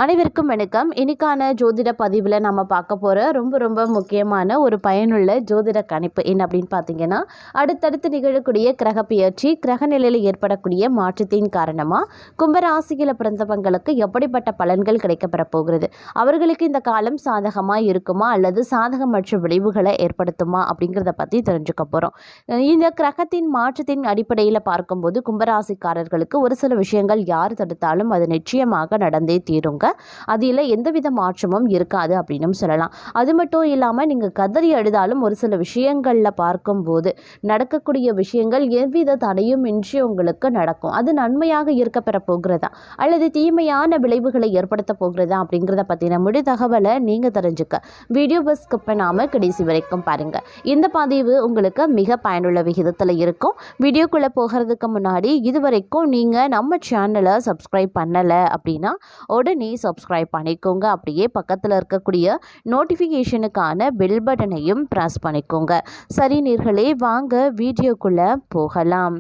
அனைவருக்கும் வணக்கம். இன்னைக்கான ஜோதிட பதிவில் நம்ம பார்க்க போகிற ரொம்ப முக்கியமான ஒரு பயனுள்ள ஜோதிட கணிப்பு என்ன அப்படின்னு பார்த்தீங்கன்னா, அடுத்தடுத்து நிகழக்கூடிய கிரக பெயர்ச்சி, கிரக நிலையில் ஏற்படக்கூடிய மாற்றத்தின் காரணமாக கும்பராசியில் பிறந்தவங்களுக்கு எப்படிப்பட்ட பலன்கள் கிடைக்கப்பெற போகிறது, அவர்களுக்கு இந்த காலம் சாதகமாக இருக்குமா அல்லது சாதகமற்ற விளைவுகளை ஏற்படுத்துமா அப்படிங்கிறத பற்றி தெரிஞ்சுக்க போகிறோம். இந்த கிரகத்தின் மாற்றத்தின் அடிப்படையில் பார்க்கும்போது கும்பராசிக்காரர்களுக்கு ஒரு சில விஷயங்கள் யார் தடுத்தாலும் அது நிச்சயமாக நடந்தே தீருங்க. அதில் எந்தவித மாற்றமும் இருக்காது அப்படின்னு சொல்லலாம். அது மட்டும் இல்லாமல் நீங்கள் கதறி அழுதாலும் ஒரு சில விஷயங்களில் பார்க்கும்போது நடக்கக்கூடிய விஷயங்கள் எவ்வித தடையும் இன்றி உங்களுக்கு நடக்கும். அது நன்மையாக இருக்கப்பெற போகிறதா அல்லது தீமையான விளைவுகளை ஏற்படுத்த போகிறதா அப்படிங்கிறத பற்றின முழு தகவலை நீங்கள் தெரிஞ்சுக்க வீடியோவை ஸ்கிப் பண்ணாமல் கடைசி வரைக்கும் பாருங்கள். இந்த பதிவு உங்களுக்கு மிக பயனுள்ள விகிதத்தில் இருக்கும். வீடியோக்குள்ளே போகிறதுக்கு முன்னாடி இதுவரைக்கும் நீங்கள் நம்ம சேனலை சப்ஸ்கிரைப் பண்ணலை அப்படின்னா உடனே சப்ஸ்கிரைப் பண்ணிக்கோங்க. அப்படியே பக்கத்தில் இருக்கக்கூடிய நோட்டிஃபிகேஷனுக்கான பெல் பட்டனையும் ப்ரெஸ் பண்ணிக்கோங்க. சரி நேர்களே, வாங்க வீடியோக்குள்ளே போகலாம்.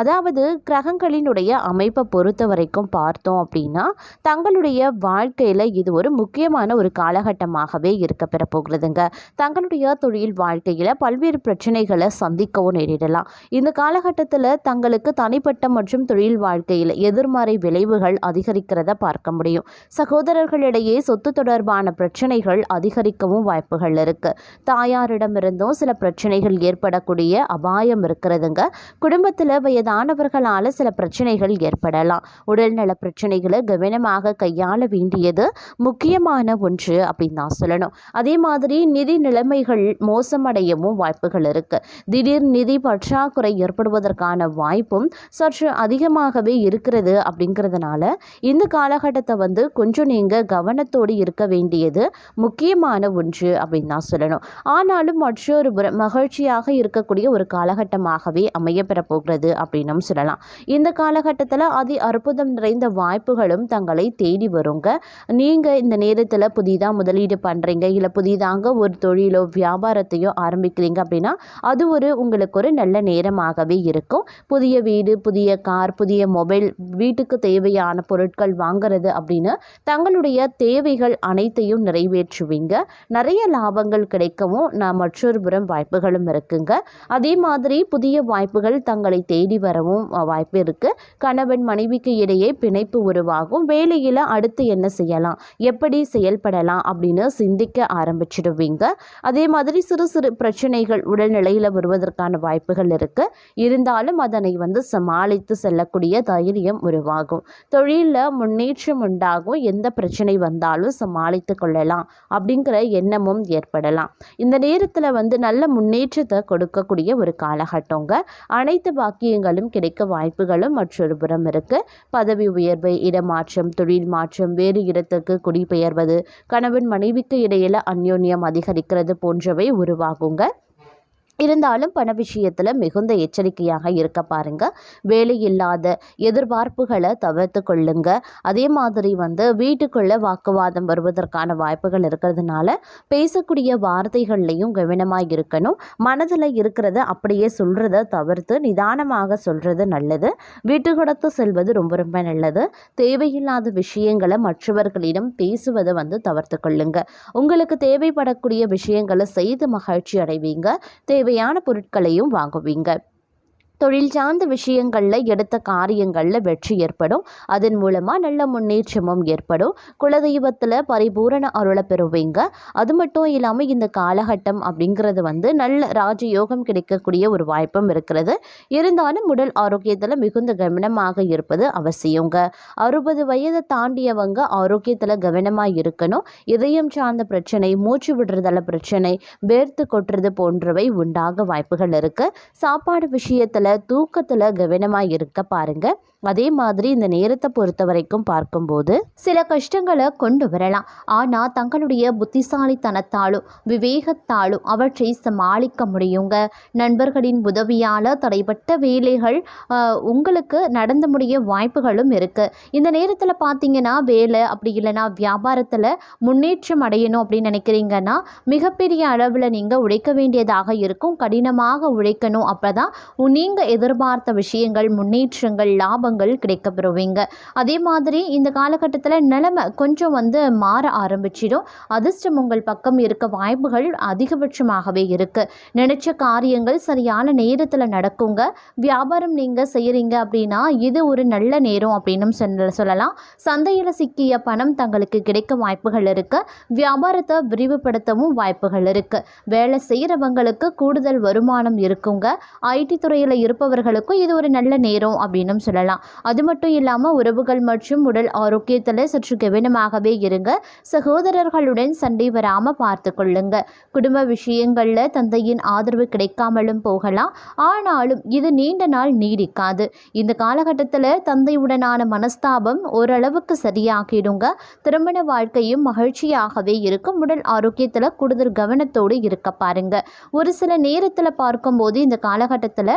அதாவது கிரகங்களினுடைய அமைப்பை பொறுத்த வரைக்கும் பார்த்தோம் அப்படின்னா, தங்களுடைய வாழ்க்கையில் இது ஒரு முக்கியமான ஒரு காலகட்டமாகவே இருக்க பெற போகிறதுங்க. தங்களுடைய தொழில் வாழ்க்கையில் பல்வேறு பிரச்சனைகளை சந்திக்கவும் நேரிடலாம். இந்த காலகட்டத்தில் தங்களுக்கு தனிப்பட்ட மற்றும் தொழில் வாழ்க்கையில் எதிர்மறை விளைவுகள் அதிகரிக்கிறத பார்க்க முடியும். சகோதரர்களிடையே சொத்து தொடர்பான பிரச்சனைகள் அதிகரிக்கவும் வாய்ப்புகள் இருக்கு. தாயாரிடமிருந்தும் சில பிரச்சனைகள் ஏற்படக்கூடிய அபாயம் இருக்கிறதுங்க. குடும்பத்தில் வயதானவர்களால் சில பிரச்சனைகள் ஏற்படலாம். உடல்நல பிரச்சனைகளை கவனமாக கையாள வேண்டியது முக்கியமான ஒன்று அப்படின்னு தான் சொல்லணும். அதே மாதிரி நிதி நிலைமைகள் மோசமடையவும் வாய்ப்புகள் இருக்கு. திடீர் நிதி பற்றாக்குறை ஏற்படுவதற்கான வாய்ப்பும் சற்று அதிகமாகவே இருக்கிறது. அப்படிங்கிறதுனால இந்த காலகட்டத்தை கொஞ்சம் நீங்கள் கவனத்தோடு இருக்க வேண்டியது முக்கியமான ஒன்று அப்படின்னு தான் சொல்லணும். ஆனாலும் மற்றொரு மகிழ்ச்சியாக இருக்கக்கூடிய ஒரு காலகட்டமாகவே அமையப்பெற போகிறது அப்படின்னும் சொல்லலாம். இந்த காலகட்டத்தில் அற்புதம் நிறைந்த வாய்ப்புகளும் தங்களை தேடி வருங்க. நீங்கள் இந்த நேரத்தில் புதிதாக முதலீடு பண்ணுறீங்க, இல்லை புதிதாக ஒரு தொழிலோ வியாபாரத்தையோ ஆரம்பிக்கிறீங்க அப்படின்னா அது உங்களுக்கு ஒரு நல்ல நேரமாகவே இருக்கும். புதிய வீடு, புதிய கார், புதிய மொபைல், வீட்டுக்கு தேவையான பொருட்கள் வாங்கிறது அப்படின்னு தங்களுடைய தேவைகள் அனைத்தையும் நிறைவேற்றுவீங்க. நிறைய லாபங்கள் கிடைக்கவும் மற்றொரு புறம் வாய்ப்புகளும் இருக்குங்க. அதே மாதிரி புதிய வாய்ப்புகள் தங்களை தேடி வரவும் வாய்ப்பு இருக்கு. கணவன் மனைவிக்கு இடையே பிணைப்பு உருவாகும். வேலையில் அடுத்து என்ன செய்யலாம், எப்படி செயல்படலாம் அப்படின்னு சிந்திக்க ஆரம்பிச்சிடுவீங்க. அதே மாதிரி சிறு சிறு பிரச்சனைகள் உடல்நிலையில் வருவதற்கான வாய்ப்புகள் இருக்கு. இருந்தாலும் அதனை சமாளித்து செல்லக்கூடிய தைரியம் உருவாகும். தொழிலில் முன்னேற்றம் உண்டாகும். எந்த பிரச்சனை வந்தாலும் சமாளித்து கொள்ளலாம் அப்படிங்கிற எண்ணமும் ஏற்படலாம். இந்த நேரத்தில் நல்ல முன்னேற்றத்தை கொடுக்கக்கூடிய ஒரு காலகட்டங்க. அனைத்து பாக்கியங்களும் கிடைக்க வாய்ப்புகளும் மற்றொரு புறம் இருக்கு. பதவி உயர்வு, இடமாற்றம், தொழில் மாற்றம், வேறு இடத்துக்கு குடிபெயர்வது, கணவன் மனைவிக்கு இடையில அந்யோன்யம் அதிகரிக்கிறது போன்றவை உருவாகுங்க. இருந்தாலும் பண விஷயத்தில் மிகுந்த எச்சரிக்கையாக இருக்க பாருங்க. வேலை இல்லாத எதிர்பார்ப்புகளை தவிர்த்து கொள்ளுங்க. அதே மாதிரி வீட்டுக்குள்ள வாக்குவாதம் வருவதற்கான வாய்ப்புகள் இருக்கிறதுனால பேசக்கூடிய வார்த்தைகள்லையும் கவனமாக இருக்கணும். மனதில் இருக்கிறத அப்படியே சொல்றத தவிர்த்து நிதானமாக சொல்றது நல்லது. வீட்டு கடத்து செல்வது ரொம்ப நல்லது. தேவையில்லாத விஷயங்களை மற்றவர்களிடம் பேசுவதை தவிர்த்து கொள்ளுங்க. உங்களுக்கு தேவைப்படக்கூடிய விஷயங்களை செய்து மகிழ்ச்சி அடைவீங்க. தேவையான பொருட்களையும் வாங்குவீங்க. தொழில் சார்ந்த விஷயங்களில் எடுத்த காரியங்களில் வெற்றி ஏற்படும். அதன் மூலமாக நல்ல முன்னேற்றமும் ஏற்படும். குலதெய்வத்தில் பரிபூரண அருளை பெறுவீங்க. அது மட்டும் இல்லாமல் இந்த காலகட்டம் அப்படிங்கிறது நல்ல ராஜயோகம் கிடைக்கக்கூடிய ஒரு வாய்ப்பும் இருக்கிறது. இருந்தாலும் உடல் ஆரோக்கியத்தில் மிகுந்த கவனமாக இருப்பது அவசியங்க. 60 வயதை தாண்டியவங்க ஆரோக்கியத்தில் கவனமாக இருக்கணும். இதயம் சார்ந்த பிரச்சனை, மூச்சு விடுறதால பிரச்சனை, வேர்த்து கொட்டுறது போன்றவை உண்டாக வாய்ப்புகள் இருக்கு. சாப்பாடு விஷயத்தில், தூக்கத்தில் கவனமாக இருக்க பாருங்க. அதே மாதிரி இந்த நேரத்தை பொறுத்த வரைக்கும் பார்க்கும்போது சில கஷ்டங்களை கொண்டு வரலாம். ஆனால் தங்களுடைய புத்திசாலித்தனத்தாலும் விவேகத்தாலும் அவற்றை சமாளிக்க முடியுங்க. நண்பர்களின் உதவியால் தடைப்பட்ட வேலைகள் உங்களுக்கு நடந்து முடிய வாய்ப்புகளும் இருக்குது. இந்த நேரத்தில் பார்த்தீங்கன்னா வேலை அப்படி இல்லைன்னா வியாபாரத்தில் முன்னேற்றம் அடையணும் அப்படின்னு நினைக்கிறீங்கன்னா மிகப்பெரிய அளவில் நீங்கள் உழைக்க வேண்டியதாக இருக்கும். கடினமாக உழைக்கணும். அப்போ தான் எதிர்பார்த்த விஷயங்கள், முன்னேற்றங்கள், லாபங்கள் கிடைக்க பெறுவீங்க. அதே மாதிரி இந்த காலகட்டத்தில் நிலைமை கொஞ்சம் மாற ஆரம்பிச்சிடும். அதிர்ஷ்டம் உங்கள் பக்கம் இருக்க வாய்ப்புகள் அதிகபட்சமாகவே இருக்குது. நினைச்ச காரியங்கள் சரியான நேரத்தில் நடக்குங்க. வியாபாரம் நீங்கள் செய்கிறீங்க அப்படின்னா இது ஒரு நல்ல நேரம் அப்படின்னு சொல்லலாம். சந்தையில் சிக்கிய பணம் தங்களுக்கு கிடைக்க வாய்ப்புகள் இருக்குது. வியாபாரத்தை விரிவுபடுத்தவும் வாய்ப்புகள் இருக்குது. வேலை செய்கிறவங்களுக்கு கூடுதல் வருமானம் இருக்குங்க. ஐடி துறையில் இருப்பவர்களுக்கும் இது ஒரு நல்ல நேரம் அப்படின்னு சொல்லலாம். அது மட்டும் இல்லாமல் உறவுகள் மற்றும் உடல் ஆரோக்கியத்தில் சற்று கவனமாகவே இருங்க. சகோதரர்களுடன் சண்டை வராமல் பார்த்து கொள்ளுங்க. குடும்ப விஷயங்களில் தந்தையின் ஆதரவு கிடைக்காமலும் போகலாம். ஆனாலும் இது நீண்ட நாள் நீடிக்காது. இந்த காலகட்டத்தில் தந்தையுடனான மனஸ்தாபம் ஓரளவுக்கு சரியாகிடுங்க. திருமண வாழ்க்கையும் மகிழ்ச்சியாகவே இருக்கும். உடல் ஆரோக்கியத்தில் கூடுதல் கவனத்தோடு இருக்க பாருங்க. ஒரு சில நேரத்தில் பார்க்கும்போது இந்த காலகட்டத்தில்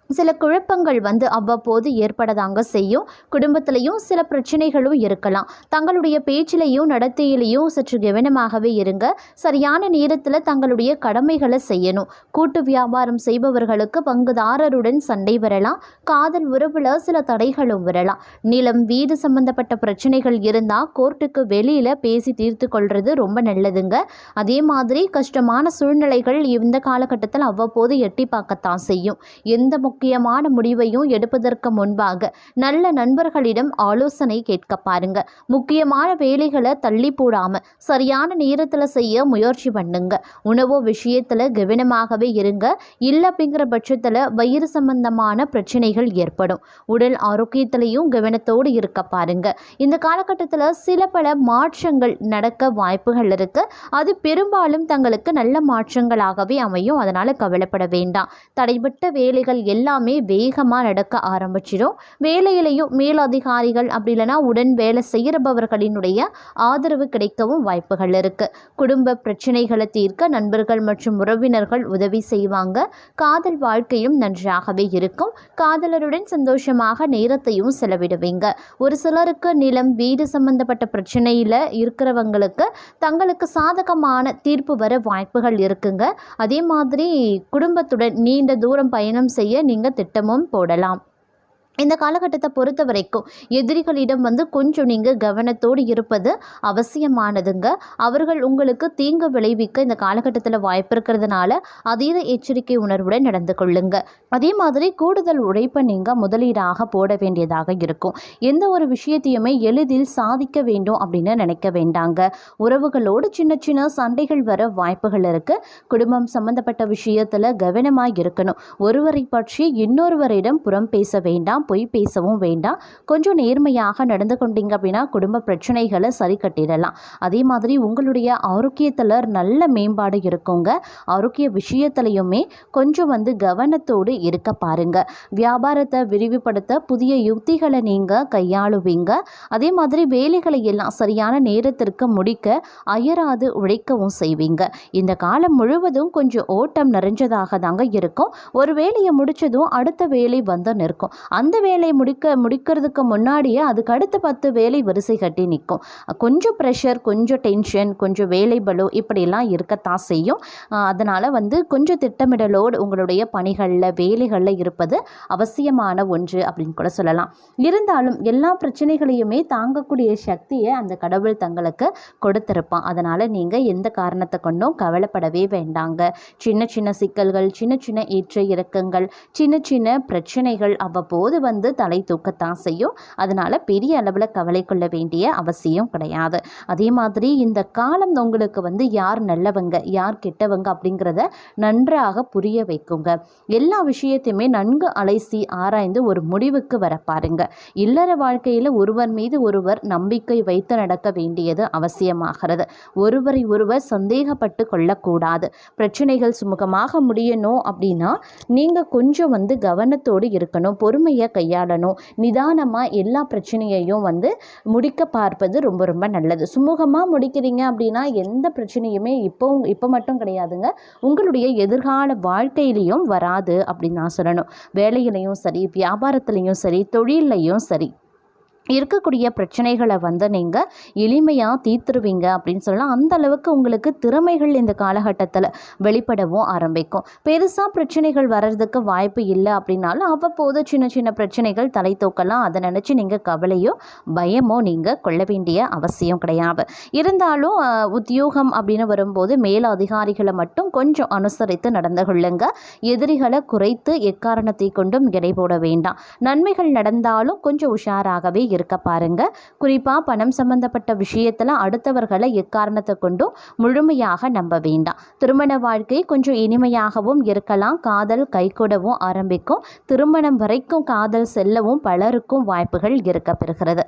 சில குழப்பங்கள் அவ்வப்போது ஏற்படதாங்க செய்யும். குடும்பத்திலையும் சில பிரச்சனைகளும் இருக்கலாம். தங்களுடைய பேச்சிலையும் நடத்தையிலையும் சற்று கவனமாகவே இருங்க. சரியான நேரத்தில் தங்களுடைய கடமைகளை செய்யணும். கூட்டு வியாபாரம் செய்பவர்களுக்கு பங்குதாரருடன் சண்டை வரலாம். காதல் உறவில் சில தடைகளும் வரலாம். நிலம், வீடு சம்பந்தப்பட்ட பிரச்சனைகள் இருந்தால் கோர்ட்டுக்கு வெளியில் பேசி தீர்த்து கொள்வது ரொம்ப நல்லதுங்க. அதே மாதிரி கஷ்டமான சூழ்நிலைகள் இந்த காலகட்டத்தில் அவ்வப்போது எட்டி பார்க்கத்தான் செய்யும். எந்த முக்கியமான முடிவையும் எடுப்பதற்கு முன்பாக நல்ல நண்பர்களிடம் ஆலோசனை கேட்க பாருங்க. முக்கியமான வேலைகளை தள்ளி போடாம சரியான நேரத்தில் செய்ய முயற்சி பண்ணுங்க. உணவு விஷயத்தில் கவனமாகவே இருங்க. இல்லை அப்படிங்கிற பட்சத்தில் வயிறு சம்பந்தமான பிரச்சனைகள் ஏற்படும். உடல் ஆரோக்கியத்திலையும் கவனத்தோடு இருக்க பாருங்க. இந்த காலகட்டத்தில் சில பல மாற்றங்கள் நடக்க வாய்ப்புகள் இருக்கு. அது பெரும்பாலும் தங்களுக்கு நல்ல மாற்றங்களாகவே அமையும். அதனால கவலைப்பட வேண்டாம். தடைபட்ட வேலைகள் எல்லாமே வேகமாக நடக்க ஆரம்பிச்சிடும். வேலையிலையும் மேலதிகாரிகள் அப்படி இல்லைனா உடன் வேலை செய்கிறவர்களினுடைய ஆதரவு கிடைக்கவும் வாய்ப்புகள் இருக்குது. குடும்ப பிரச்சனைகளை தீர்க்க நண்பர்கள் மற்றும் உறவினர்கள் உதவி செய்வாங்க. காதல் வாழ்க்கையும் நன்றாகவே இருக்கும். காதலருடன் சந்தோஷமாக நேரத்தையும் செலவிடுவீங்க. ஒரு சிலருக்கு நிலம், வீடு சம்பந்தப்பட்ட பிரச்சனையில் இருக்கிறவங்களுக்கு தங்களுக்கு சாதகமான தீர்ப்பு வர வாய்ப்புகள் இருக்குங்க. அதே மாதிரி குடும்பத்துடன் நீண்ட தூரம் பயணம் செய்ய நீங்கள் திட்டமும் போடலாம். இந்த காலகட்டத்தை பொறுத்த வரைக்கும் எதிரிகளிடம் கொஞ்சம் நீங்கள் கவனத்தோடு இருப்பது அவசியமானதுங்க. அவர்கள் உங்களுக்கு தீங்கு விளைவிக்க இந்த காலகட்டத்தில் வாய்ப்பு இருக்கிறதுனால அதீத எச்சரிக்கை உணர்வுடன் நடந்து கொள்ளுங்க. அதே மாதிரி கூடுதல் உழைப்பை நீங்கள் முதலீடாக போட வேண்டியதாக இருக்கும். எந்த ஒரு விஷயத்தையுமே எளிதில் சாதிக்க வேண்டும் அப்படின்னு நினைக்க வேண்டாங்க. உறவுகளோடு சின்ன சின்ன சண்டைகள் வர வாய்ப்புகள் இருக்குது. குடும்பம் சம்பந்தப்பட்ட விஷயத்தில் கவனமாக இருக்கணும். ஒருவரை பற்றி இன்னொருவரிடம் புறம் பேச வேண்டாம். பொய் பேசவும் வேண்டாம். கொஞ்சம் நேர்மையாக நடந்து கொண்டீங்க அப்படின்னா குடும்ப பிரச்சனைகளை சரி கட்டிடலாம். அதே மாதிரி உங்களுடைய ஆரோக்கியத்தில் நல்ல மேம்பாடு இருக்குங்க. ஆரோக்கிய விஷயத்திலையுமே கொஞ்சம் கவனத்தோடு இருக்க பாருங்க. வியாபாரத்தை விரிவுபடுத்த புதிய யுக்திகளை நீங்கள் கையாளுவீங்க. அதே மாதிரி வேலைகளை எல்லாம் சரியான நேரத்திற்கு முடிக்க அயராது உழைக்கவும் செய்வீங்க. இந்த காலம் முழுவதும் கொஞ்சம் ஓட்டம் நிறைஞ்சதாக தாங்க இருக்கும். ஒரு வேலையை முடிச்சதும் அடுத்த வேலை நிற்கும். அந்த வேலை முடிக்கிறதுக்கு முன்னாடியே அதுக்கு அடுத்த 10 வேலை வரிசை கட்டி நிற்கும். கொஞ்சம் ப்ரெஷர், கொஞ்சம் டென்ஷன், கொஞ்சம் வேலை பளு இப்படிலாம் இருக்கத்தான் செய்யும். அதனால் கொஞ்சம் திட்டமிடலோடு உங்களுடைய பணிகளில் வேலைகளில் இருப்பது அவசியமான ஒன்று அப்படின்னு கூட சொல்லலாம். இருந்தாலும் எல்லா பிரச்சனைகளையுமே தாங்கக்கூடிய சக்தியை அந்த கடவுள் தங்களுக்கு கொடுத்திருப்பான். அதனால் நீங்கள் எந்த காரணத்தை கொண்டும் கவலைப்படவே வேண்டாங்க. சின்ன சின்ன சிக்கல்கள், சின்ன சின்ன ஏற்ற இறக்கங்கள், சின்ன சின்ன பிரச்சனைகள் அவ்வப்போது தலை தூக்கத்தான் செய்யும். அதனால பெரிய அளவில் கவலை கொள்ள வேண்டிய அவசியம் கிடையாது. அதே மாதிரி இந்த காலம் உங்களுக்கு யார் நல்லவங்க யார் கெட்டவங்க அப்படிங்கிறத நன்றாக புரிய வைக்குங்க. எல்லா விஷயத்தையுமே நன்கு அலைசி ஆராய்ந்து ஒரு முடிவுக்கு வர பாருங்க. இல்லற வாழ்க்கையில் ஒருவர் மீது ஒருவர் நம்பிக்கை வைத்து நடக்க வேண்டியது அவசியமாகிறது. ஒருவரை ஒருவர் சந்தேகப்பட்டு கொள்ளக்கூடாது. பிரச்சனைகள் சுமூகமாக முடியணும் அப்படின்னா நீங்கள் கொஞ்சம் கவனத்தோடு இருக்கணும். பொறுமையை கையாளணும். நிதானமாக எல்லா பிரச்சனையையும் முடிக்க பார்ப்பது ரொம்ப ரொம்ப நல்லது. சுமூகமாக முடிக்கிறீங்க அப்படின்னா எந்த பிரச்சனையுமே இப்போ மட்டும் கிடையாதுங்க, உங்களுடைய எதிர்கால வாழ்க்கையிலையும் வராது அப்படின்னு நான் சொல்லணும். வேலையிலையும் சரி, வியாபாரத்துலேயும் சரி, தொழிலையும் சரி, இருக்கக்கூடிய பிரச்சனைகளை நீங்கள் எளிமையாக தீர்த்துருவீங்க அப்படின்னு சொல்லலாம். அந்த அளவுக்கு உங்களுக்கு திறமைகள் இந்த காலகட்டத்தில் வெளிப்படவும் ஆரம்பிக்கும். பெருசாக பிரச்சனைகள் வர்றதுக்கு வாய்ப்பு இல்லை அப்படின்னாலும் அவ்வப்போது சின்ன சின்ன பிரச்சனைகள் தலை தூக்கலாம். அதை நினச்சி நீங்கள் கவலையோ பயமோ நீங்கள் கொள்ள வேண்டிய அவசியம் கிடையாது. இருந்தாலும் உத்தியோகம் அப்படின்னு வரும்போது மேல் அதிகாரிகளை மட்டும் கொஞ்சம் அனுசரித்து நடந்து கொள்ளுங்க. எதிரிகளை குறைத்து எக்காரணத்தை கொண்டும் எடை போட வேண்டாம். நன்மைகள் நடந்தாலும் கொஞ்சம் உஷாராகவே இருக்க பாருங்க. குறிப்பாக பணம் சம்பந்தப்பட்ட விஷயத்தில் அடுத்தவர்களை எக்காரணத்தை கொண்டும் முழுமையாக நம்ப வேண்டாம். திருமண வாழ்க்கை கொஞ்சம் இனிமையாகவும் இருக்கலாம். காதல் கைகூடவும் ஆரம்பிக்கும். திருமணம் வரைக்கும் காதல் செல்லவும் பலருக்கும் வாய்ப்புகள் இருக்க பெறுகிறது.